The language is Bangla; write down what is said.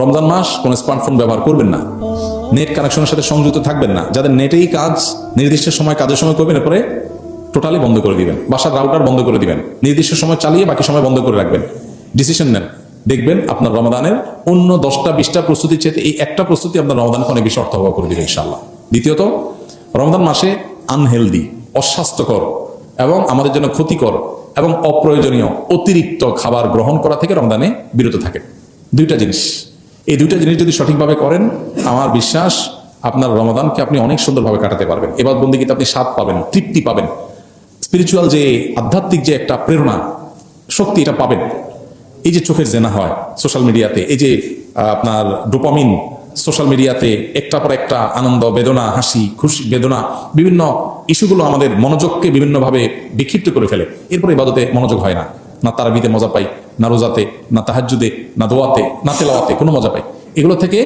রমজান মাস কোনো স্মার্টফোন ব্যবহার করবেন না, নেট কানেকশনের সাথে সংযুক্ত থাকবেন না। যাদের নেটেই কাজ, নির্দিষ্ট সময় কাজের সময় করবেন, এরপরে টোটালি বন্ধ করে দিবেন। বাসার রাউটার বন্ধ করে দিবেন, নির্দিষ্ট সময় চালিয়ে বাকি সময় বন্ধ করে রাখবেন। ডিসিশন নেন, দেখবেন আপনার রমাদানের অন্য 10টা-20টা প্রস্তুতির চেয়ে এই একটা প্রস্তুতি আপনার রমাদানকে অনেক বেশি অর্থবহ করে দিবে ইনশাআল্লাহ। দ্বিতীয়ত, রমজান মাসে আনহেলদি, অস্বাস্থ্যকর এবং আমাদের জন্য ক্ষতিকর এবং অপ্রয়োজনীয় অতিরিক্ত খাবার গ্রহণ করা থেকে রমজানে বিরত থাকে। দুইটা জিনিস, এই দুইটা জিনিস যদি সঠিকভাবে করেন, আমার বিশ্বাস আপনার রমাদানকে আপনি অনেক সুন্দরভাবে কাটাতে পারবেন। এবার বন্দিগিতে আপনি স্বাদ পাবেন, তৃপ্তি পাবেন, স্পিরিচুয়াল যে আধ্যাত্মিক যে একটা প্রেরণা, শক্তি, এটা পাবেন। এই যে চোখের জেনা হয় সোশ্যাল মিডিয়াতে, এই যে আপনার ডোপামিন সোশ্যাল মিডিয়াতে একটা পর একটা আনন্দ, বেদনা, হাসি, খুশি, বেদনা, বিভিন্ন ইস্যুগুলো আমাদের মনোযোগকে বিভিন্নভাবে বিক্ষিপ্ত করে ফেলে। এরপরে ইবাদতে মনোযোগ হয় না, না তারাবিতে মজা পাই, না রোজাতে, না তাহাজ্জুদে, না দোয়াতে, না তেলাওয়াতে কোনো মজা পাই। এগুলো থেকে